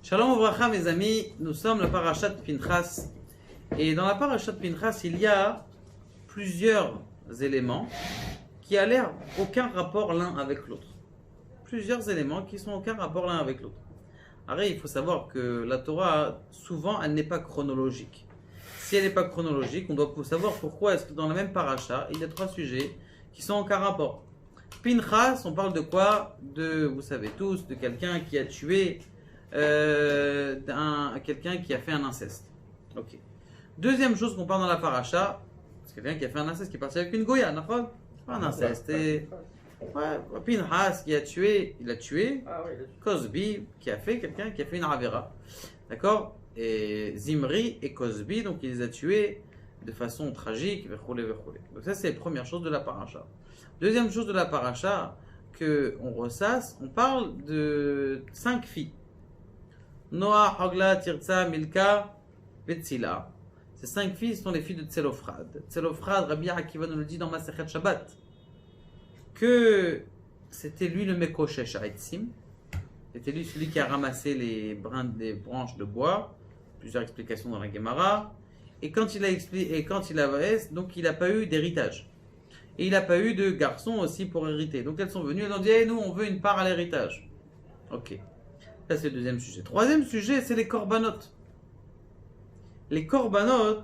Shalom Ouvracha, mes amis, nous sommes la parashat Pinchas. Et dans la parashat Pinchas, il y a plusieurs éléments qui n'ont l'air aucun rapport l'un avec l'autre. Plusieurs éléments qui sont aucun rapport l'un avec l'autre. Alors, il faut savoir que la Torah, souvent, elle n'est pas chronologique. Si elle n'est pas chronologique, on doit savoir pourquoi est-ce que dans la même parasha, il y a trois sujets qui sont en aucun rapport. Pinchas, on parle de quoi? Vous savez tous, de quelqu'un qui a tué quelqu'un qui a fait un inceste. Ok. Deuxième chose qu'on parle dans la paracha, c'est quelqu'un qui a fait un inceste, qui est parti avec une goya, pas un inceste. Pinchas qui a tué, il a tué Cosbi, qui a fait quelqu'un qui a fait une avera. D'accord? Et Zimri et Cosbi, donc il les a tués de façon tragique. Donc ça, c'est la première chose de la paracha. Deuxième chose de la paracha qu'on ressasse, on parle de 5 filles. Noah, Hogla, Tirza, Milka, Betzila. Ces 5 filles sont les filles de Tselophrad. Tselophrad, Rabbi Akiva nous le dit dans Masechet Shabbat, que c'était lui le Mekoshesh Haitzim. C'était lui celui qui a ramassé les branches de bois. Plusieurs explications dans la Gemara. Et quand il a donc il n'a pas eu d'héritage. Et il n'a pas eu de garçon aussi pour hériter. Donc elles sont venues, elles ont dit hey, nous on veut une part à l'héritage. Ok. Ça c'est le deuxième sujet. Troisième sujet, c'est les korbanot. Les korbanot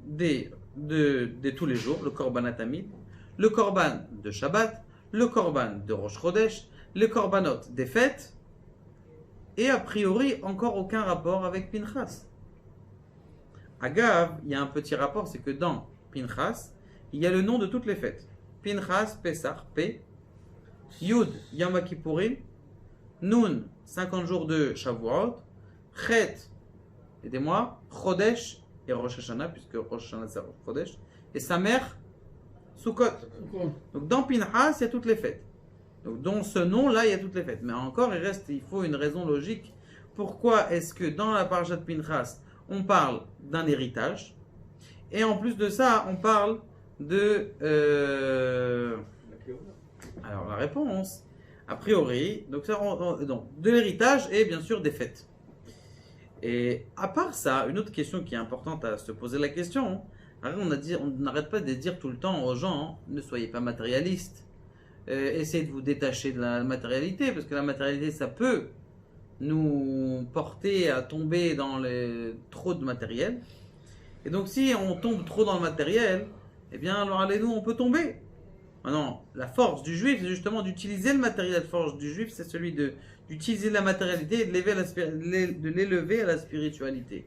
de tous les jours, le korban tamid, le korban de Shabbat, le korban de Rosh Chodesh, le korbanot des fêtes, et a priori encore aucun rapport avec Pinchas. Agav, il y a un petit rapport, c'est que dans Pinchas, il y a le nom de toutes les fêtes. Pinchas, Pesach, P, Yud, Yom Kippourim, Nun, 50 jours de Shavuot, Chet, aidez-moi, Chodesh et Rosh Hashanah, puisque Rosh Hashanah c'est Rosh Chodesh, et sa mère, Sukkot. Donc dans Pinchas, il y a toutes les fêtes. Donc dans ce nom-là, il y a toutes les fêtes. Mais encore, il faut une raison logique. Pourquoi est-ce que dans la parashat Pinchas, on parle d'un héritage, et en plus de ça, on parle de... Alors la réponse, a priori, donc de l'héritage et bien sûr des fêtes. Et à part ça, une autre question qui est importante à se poser la question, on n'arrête pas de dire tout le temps aux gens, ne soyez pas matérialistes, essayez de vous détacher de la matérialité, parce que la matérialité, ça peut nous porter à tomber dans trop de matériel. Et donc si on tombe trop dans le matériel, eh bien alors allez-nous, on peut tomber. Maintenant, la force du juif, c'est justement d'utiliser le matériel. La force du juif, c'est celui d'utiliser la matérialité et de l'élever à la spiritualité.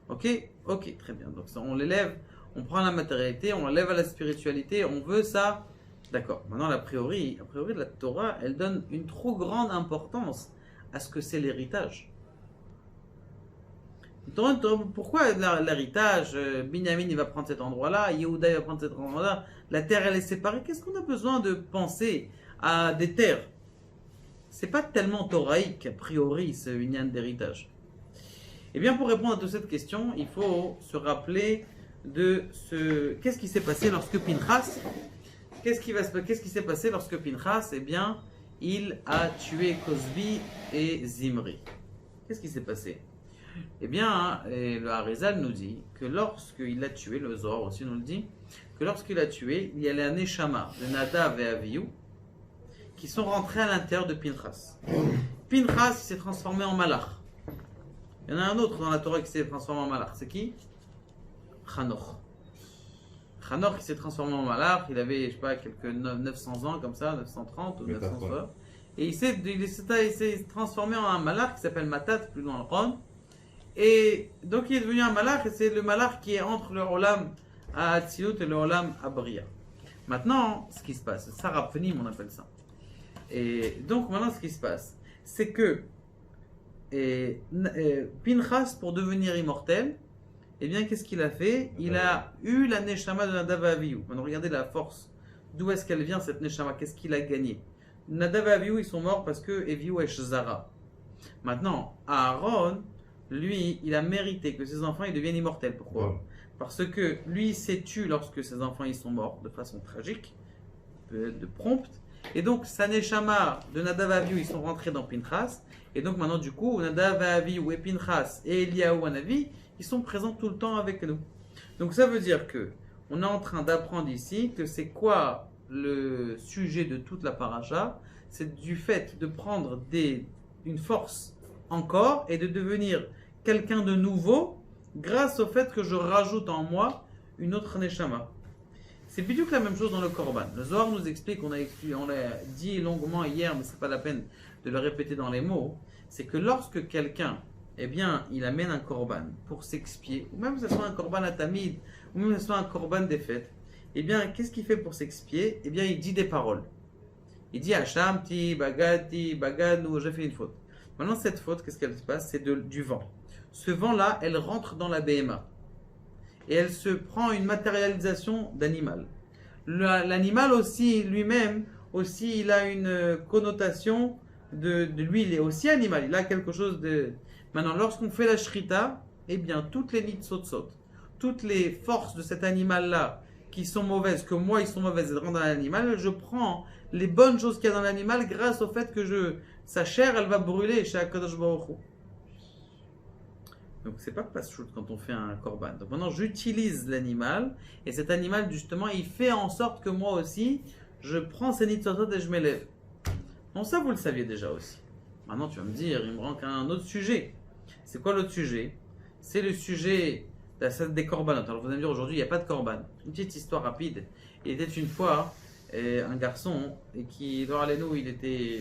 Ok? Ok, très bien. Donc on l'élève, on prend la matérialité, on l'élève à la spiritualité, on veut ça. D'accord. Maintenant, a priori, la Torah, elle donne une trop grande importance à ce que c'est l'héritage. Pourquoi l'héritage, Binyamin il va prendre cet endroit-là, Yehuda il va prendre cet endroit-là, la terre elle est séparée, qu'est-ce qu'on a besoin de penser à des terres? C'est pas tellement thoraïque a priori ce union d'héritage. Et bien pour répondre à toute cette question, il faut se rappeler de qu'est-ce qui s'est passé lorsque Pinchas, qu'est-ce qui s'est passé lorsque Pinchas, eh bien, il a tué Cosbi et Zimri. Qu'est-ce qui s'est passé? Eh bien, le Harizal nous dit que lorsqu'il a tué, le Zohar aussi nous le dit, que lorsqu'il a tué, il y a les Neshama de Nadav et Avihu qui sont rentrés à l'intérieur de Pinchas. Pinchas s'est transformé en malach. Il y en a un autre dans la Torah qui s'est transformé en malach. C'est qui? Hanoch. Hanoch qui s'est transformé en malach, il avait, je sais pas, quelques 900 ans comme ça, 930 ou 900 ans. Et il s'est transformé en un malach qui s'appelle Matat, plus dans le Ron. Et donc il est devenu un malach, et c'est le malach qui est entre le Olam à Atzilut et le Olam à Bria. Maintenant, ce qui se passe, Sarah Pnim on appelle ça. Et donc maintenant ce qui se passe, c'est que Pinchas, pour devenir immortel, eh bien qu'est-ce qu'il a fait? Il a eu la Neshama de Nadav et Avihu. Maintenant regardez la force. D'où est-ce qu'elle vient cette Neshama? Qu'est-ce qu'il a gagné? Nadav et Avihu ils sont morts parce que Avihu est Shazara. Maintenant, Aaron, lui, il a mérité que ses enfants ils deviennent immortels. Pourquoi? Parce que lui s'est tué lorsque ses enfants ils sont morts de façon tragique, de prompte, Et donc, sa neshama de Nadav et Avihu, ils sont rentrés dans Pinchas. Et donc maintenant, du coup, Nadav et Avihu et Pinchas et Eliyahu Hanavi, ils sont présents tout le temps avec nous. Donc ça veut dire que on est en train d'apprendre ici que c'est quoi le sujet de toute la paracha. C'est du fait de prendre une force encore et de devenir quelqu'un de nouveau grâce au fait que je rajoute en moi une autre neshama. C'est plutôt que la même chose dans le Korban. Le Zohar nous explique, on l'a dit longuement hier, mais c'est pas la peine de le répéter dans les mots, c'est que lorsque quelqu'un, eh bien, il amène un Korban pour s'expier, ou même que ce soit un Korban à Tamid, ou même que ce soit un Korban des fêtes, eh bien, qu'est-ce qu'il fait pour s'expier? Eh bien, il dit des paroles. Il dit Hacham, ti, bagad, ou j'ai fait une faute. Maintenant, cette faute, qu'est-ce qu'elle se passe? C'est du vent. Ce vent-là, elle rentre dans la BMA. Et elle se prend une matérialisation d'animal. L'animal aussi, lui-même, aussi, il a une connotation de lui, il est aussi animal. Il a quelque chose de... Maintenant, lorsqu'on fait la shrita, eh bien, toutes les nitzot, toutes les forces de cet animal-là, qui sont mauvaises, que moi, ils sont mauvaises, elles rentrent dans l'animal, je prends les bonnes choses qu'il y a dans l'animal grâce au fait que sa chair, elle va brûler chez HaKadosh Baruch Hu. Donc c'est pas paschut quand on fait un korban. Donc maintenant j'utilise l'animal et cet animal justement il fait en sorte que moi aussi je prends ces nitzotot et je m'élève. Bon ça vous le saviez déjà aussi. Maintenant tu vas me dire il me manque un autre sujet. C'est quoi l'autre sujet? C'est le sujet des korbanot. Alors vous allez me dire aujourd'hui il n'y a pas de korban. Une petite histoire rapide. Il était une fois un garçon et qui, nous, il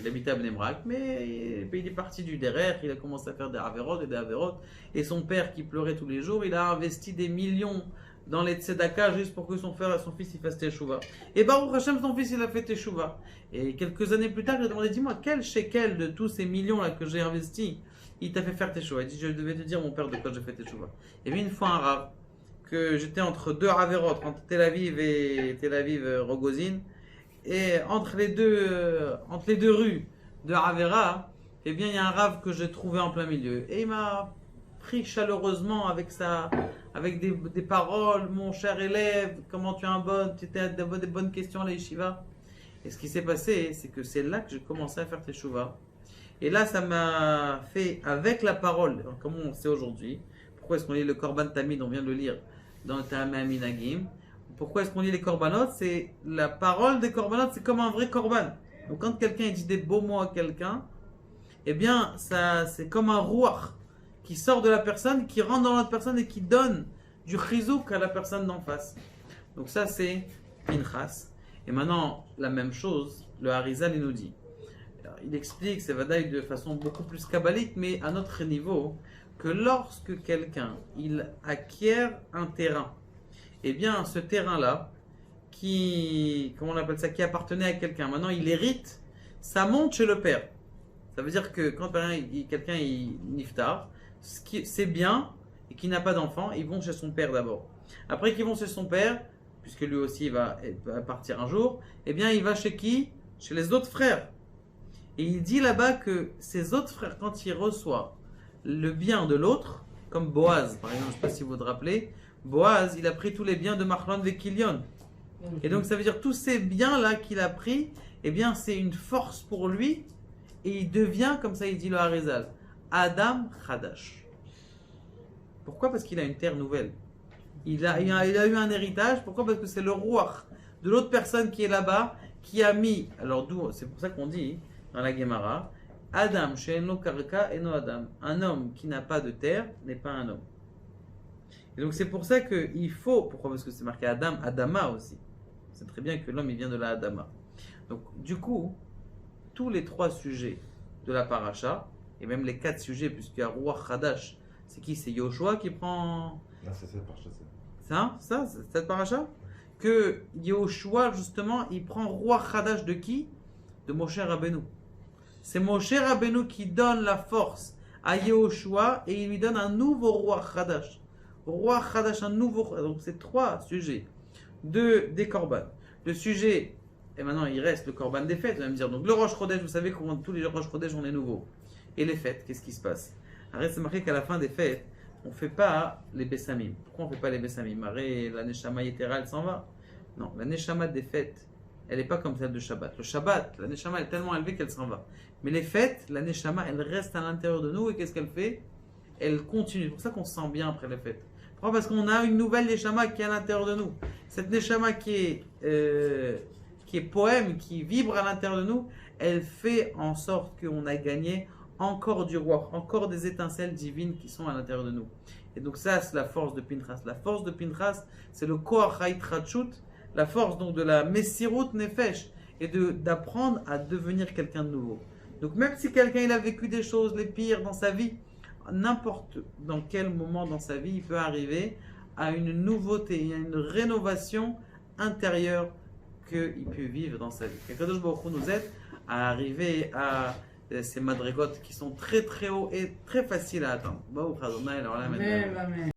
habitait à Bnei Brak, mais il est parti du derrière, il a commencé à faire des avérotes et son père qui pleurait tous les jours, il a investi des millions dans les tzedaka juste pour que son fils il fasse teshuva. Et Baruch Hashem, son fils il a fait teshuva. Et quelques années plus tard, il a demandé, dis-moi, quel shekel de tous ces millions là que j'ai investis, il t'a fait faire teshuva? Il dit, je devais te dire mon père de quoi j'ai fait teshuva. Il y avait une fois un rave, que j'étais entre deux avérotes, entre Tel Aviv et Rogozin. Et entre les deux rues de Havera, eh bien, il y a un rave que j'ai trouvé en plein milieu. Et il m'a pris chaleureusement avec des paroles. Mon cher élève, comment tu es un bon, tu as des bonnes questions à la yeshiva. Et ce qui s'est passé, c'est que c'est là que j'ai commencé à faire teshuva. Et là, ça m'a fait, avec la parole, comme on sait aujourd'hui, pourquoi est-ce qu'on lit le Korban Tamid, on vient de le lire dans le Ta'amei Minagim. Pourquoi est-ce qu'on lit les korbanot? C'est la parole des korbanot, c'est comme un vrai korban. Donc quand quelqu'un dit des beaux mots à quelqu'un, eh bien ça c'est comme un ruach qui sort de la personne, qui rentre dans l'autre personne et qui donne du chizouk à la personne d'en face. Donc ça c'est Pinchas. Et maintenant la même chose, le Harizal il nous dit. Alors, il explique, c'est vadaï de façon beaucoup plus kabbalique, mais à notre niveau, que lorsque quelqu'un il acquiert un terrain, eh bien, ce terrain-là, comment on appelle ça, qui appartenait à quelqu'un, maintenant il hérite, ça monte chez le père. Ça veut dire que quand quelqu'un il niftar, c'est bien et qui n'a pas d'enfant, ils vont chez son père d'abord. Après qu'ils vont chez son père, puisque lui aussi va partir un jour, eh bien il va chez qui? Chez les autres frères. Et il dit là-bas que ces autres frères, quand ils reçoivent le bien de l'autre, comme Boaz, par exemple, je ne sais pas si vous vous rappelez, Boaz, il a pris tous les biens de Machlon Vekilion. Et donc ça veut dire tous ces biens-là qu'il a pris, eh bien c'est une force pour lui et il devient, comme ça il dit le Harizal, Adam Chadash. Pourquoi? Parce qu'il a une terre nouvelle. Il a eu un héritage. Pourquoi? Parce que c'est le roi de l'autre personne qui est là-bas qui a mis, alors c'est pour ça qu'on dit dans la Gemara, Adam, She'eno Karka, Eno Adam. Un homme qui n'a pas de terre n'est pas un homme. Et donc c'est pour ça qu'il faut, pourquoi? Parce que c'est marqué Adam, Adama aussi. C'est très bien que l'homme il vient de la Adama. Donc du coup, tous les trois sujets de la paracha, et même les quatre sujets, puisqu'il y a Ruach Hadash, c'est qui? C'est Yoshua qui prend... Ah, c'est cette paracha. C'est cette paracha? Que Yoshua justement, il prend Ruach Hadash de qui? De Moshe Rabbeinu. C'est Moshe Rabbeinu qui donne la force à Yoshua et il lui donne un nouveau Ruach Hadash. Roi Khadash, un nouveau. Donc c'est trois sujets des korban. Le sujet, et maintenant il reste le korban des fêtes, on va me dire. Donc le Rosh Chodesh, vous savez comment tous les Rosh Chodesh on est nouveaux. Et les fêtes, qu'est-ce qui se passe? Arrête, c'est marqué qu'à la fin des fêtes, on ne fait pas les Bessamim. Pourquoi on ne fait pas les Bessamim? Arrête, la Neshama Yetera, elle s'en va. Non, la Neshama des fêtes, elle n'est pas comme celle de Shabbat. Le Shabbat, la Neshama est tellement élevée qu'elle s'en va. Mais les fêtes, la Neshama, elle reste à l'intérieur de nous et qu'est-ce qu'elle fait? Elle continue. C'est pour ça qu'on se sent bien après les fêtes. Pourquoi? Parce qu'on a une nouvelle Neshama qui est à l'intérieur de nous. Cette Neshama qui est poème, qui vibre à l'intérieur de nous, elle fait en sorte qu'on a gagné encore du roi, encore des étincelles divines qui sont à l'intérieur de nous. Et donc ça, c'est la force de Pinchas. La force de Pinchas, c'est le Koach HaItrachut, la force donc de la Messirut Nefesh, et d'apprendre à devenir quelqu'un de nouveau. Donc même si quelqu'un il a vécu des choses les pires dans sa vie, n'importe dans quel moment dans sa vie, il peut arriver à une nouveauté, à une rénovation intérieure qu'il peut vivre dans sa vie. Qu'Akadosh Baruch Hu nous aide à arriver à ces madrigotes qui sont très très hauts et très faciles à atteindre. Baruch Adonai, alors là, Amen, amen.